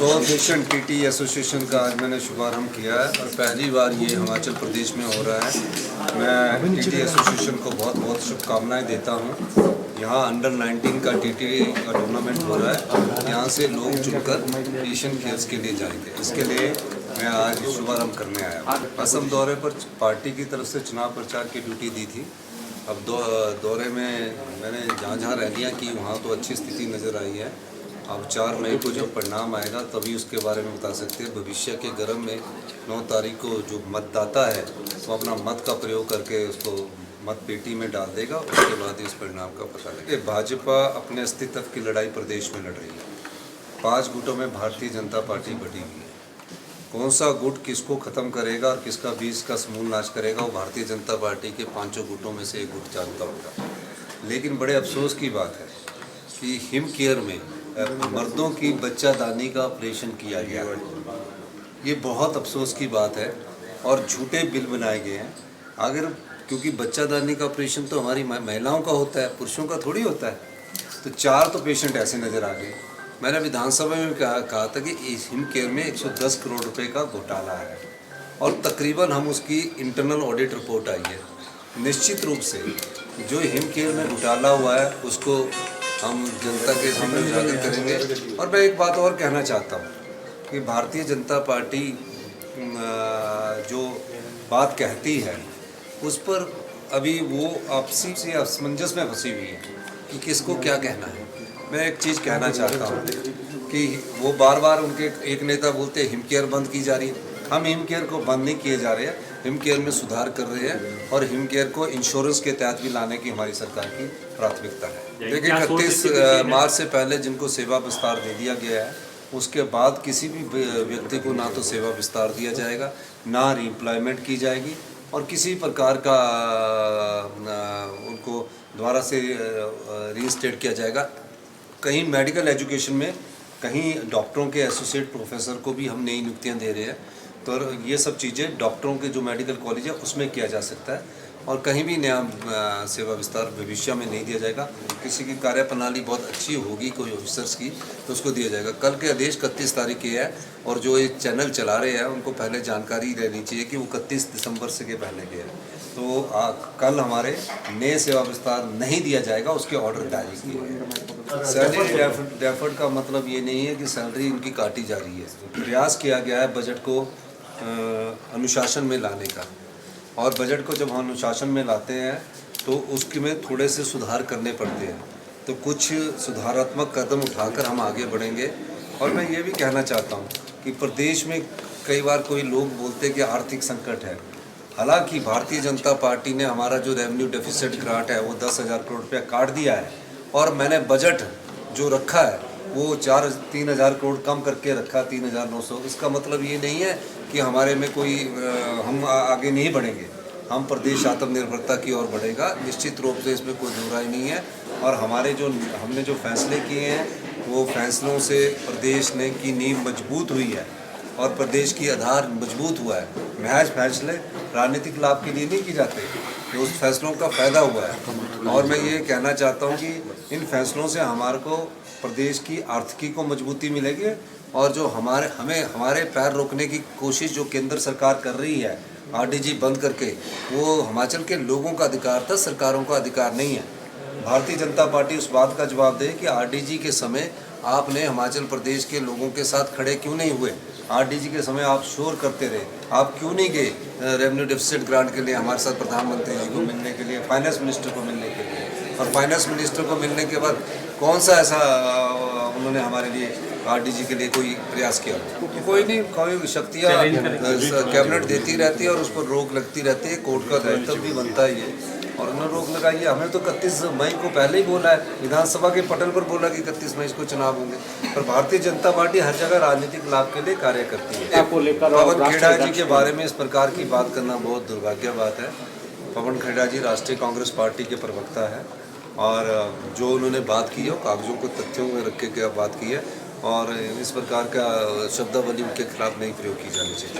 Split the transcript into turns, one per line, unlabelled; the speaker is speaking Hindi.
साउथ एशियन टीटी एसोसिएशन का आज मैंने शुभारंभ किया है और पहली बार ये हिमाचल प्रदेश में हो रहा है। मैं टीटी एसोसिएशन को बहुत बहुत शुभकामनाएं देता हूँ। यहाँ अंडर 19 का टीटी का टूर्नामेंट हो रहा है। यहाँ से लोग चुनकर एशियन खेल्स के लिए जाएंगे। इसके लिए मैं आज शुभारंभ करने आया। असम दौरे पर पार्टी की तरफ से चुनाव प्रचार की ड्यूटी दी थी। अब दौरे में मैंने जहाँ रैलियाँ की वहाँ तो अच्छी स्थिति नज़र आई है। अब 4 मई को जब परिणाम आएगा तभी उसके बारे में बता सकते हैं। भविष्य के गर्म में 9 तारीख को जो मतदाता है वो अपना मत का प्रयोग करके उसको मत पेटी में डाल देगा। उसके बाद इस परिणाम का पता लगेगा। भाजपा अपने अस्तित्व की लड़ाई प्रदेश में लड़ रही है। 5 गुटों में भारतीय जनता पार्टी बटी हुई है। कौन सा गुट किसको ख़त्म करेगा और किसका बीज का समूल नाश करेगा वो भारतीय जनता पार्टी के 5 गुटों में से एक गुट जानता होगा। लेकिन बड़े अफसोस की बात है कि हिम केयर में मर्दों की बच्चादानी का ऑपरेशन किया गया है। ये बहुत अफसोस की बात है और झूठे बिल बनाए गए हैं। अगर क्योंकि बच्चादानी का ऑपरेशन तो हमारी महिलाओं का होता है, पुरुषों का थोड़ी होता है। तो 4 तो पेशेंट ऐसे नज़र आ गए। मैंने विधानसभा में कहा था कि इस हिम केयर में 110 करोड़ रुपए का घोटाला है और तकरीबन हम उसकी इंटरनल ऑडिट रिपोर्ट आई है। निश्चित रूप से जो हिम केयर में घोटाला हुआ है उसको हम जनता के सामने उजागर करेंगे। और मैं एक बात और कहना चाहता हूँ कि भारतीय जनता पार्टी जो बात कहती है उस पर अभी वो आपसी से असमंजस में फंसी हुई है कि किसको क्या कहना है। मैं एक चीज़ कहना चाहता हूँ कि वो बार बार उनके एक नेता बोलते हैं हिम केयर बंद की जा रही है। हम हिम केयर को बंद नहीं किए जा रहे हैं, हिम केयर में सुधार कर रहे हैं और हिम केयर को इंश्योरेंस के तहत भी लाने की हमारी सरकार की प्राथमिकता है। देखिए 31 मार्च से पहले जिनको सेवा विस्तार दे दिया गया है उसके बाद किसी भी व्यक्ति को ना तो सेवा विस्तार दिया जाएगा, ना रीएम्प्लॉयमेंट की जाएगी और किसी प्रकार का उनको दोबारा से रीइंस्टेट किया जाएगा। कहीं मेडिकल एजुकेशन में कहीं डॉक्टरों के एसोसिएट प्रोफेसर को भी हम नई नियुक्तियां दे रहे हैं। तो ये सब चीज़ें डॉक्टरों के जो मेडिकल कॉलेज है उसमें किया जा सकता है और कहीं भी नया सेवा विस्तार भविष्य में नहीं दिया जाएगा। किसी की कार्यप्रणाली बहुत अच्छी होगी कोई ऑफिसर्स की तो उसको दिया जाएगा। कल के आदेश 31 तारीख के है और जो ये चैनल चला रहे हैं उनको पहले जानकारी रहनी चाहिए कि वो 31 दिसंबर से के पहले के है। तो कल हमारे नए सेवा विस्तार नहीं दिया जाएगा, उसके ऑर्डर जारी किए हैं। सैलरी डेफर्ड का मतलब ये नहीं है कि सैलरी उनकी काटी जा रही है। प्रयास किया गया है बजट को अनुशासन में लाने का और बजट को जब हम अनुशासन में लाते हैं तो उसके में थोड़े से सुधार करने पड़ते हैं। तो कुछ सुधारात्मक कदम उठाकर हम आगे बढ़ेंगे। और मैं ये भी कहना चाहता हूँ कि प्रदेश में कई बार कोई लोग बोलते हैं कि आर्थिक संकट है। हालांकि भारतीय जनता पार्टी ने हमारा जो रेवेन्यू डेफिसिट ग्रांट है वो 10,000 करोड़ रुपया काट दिया है और मैंने बजट जो रखा है वो 3,000 करोड़ कम करके रखा 3,900। इसका मतलब ये नहीं है कि हमारे में कोई हम आगे नहीं बढ़ेंगे। हम प्रदेश आत्मनिर्भरता की ओर बढ़ेगा, निश्चित रूप से इसमें कोई दो राय नहीं है। और हमने जो फैसले किए हैं वो फैसलों से प्रदेश ने की नींव मजबूत हुई है और प्रदेश की आधार मजबूत हुआ है। महज फैसले राजनीतिक लाभ के लिए नहीं किए जाते, तो उस फैसलों का फ़ायदा हुआ है। और मैं ये कहना चाहता हूँ कि इन फैसलों से हमारे को प्रदेश की आर्थिकी को मजबूती मिलेगी और जो हमारे पैर रोकने की कोशिश जो केंद्र सरकार कर रही है आरडीजी बंद करके, वो हिमाचल के लोगों का अधिकार था, सरकारों का अधिकार नहीं है। भारतीय जनता पार्टी उस बात का जवाब दे कि आरडीजी के समय आपने हिमाचल प्रदेश के लोगों के साथ खड़े क्यों नहीं हुए। आरडीजी के समय आप शोर करते रहे, आप क्यों नहीं गए रेवेन्यू डेफिसिट ग्रांट के लिए हमारे साथ प्रधानमंत्री जी को मिलने के लिए, फाइनेंस मिनिस्टर को मिलने के लिए। और फाइनेंस मिनिस्टर को मिलने के बाद कौन सा ऐसा उन्होंने हमारे लिए आरडीजी के लिए कोई प्रयास किया? तो कोई नहीं, कोई शक्तियाँ कैबिनेट देती रहती है और उस पर रोक लगती रहती है। कोर्ट का दायित्व भी बनता ही है और उन्होंने रोक लगाई है। हमने तो 31 मई को पहले ही बोला है, विधानसभा के पटल पर बोला कि 31 मई को चुनाव होंगे। पर भारतीय जनता पार्टी हर जगह राजनीतिक लाभ के लिए कार्य करती है। पवन खेड़ा जी के बारे में इस प्रकार की बात करना बहुत दुर्भाग्य बात है। पवन खेड़ा जी राष्ट्रीय कांग्रेस पार्टी के प्रवक्ता है और जो उन्होंने बात की है कागजों को तथ्यों में रख के क्या बात की है और इस प्रकार का शब्दावली उनके खिलाफ नहीं प्रयोग की जानी चाहिए।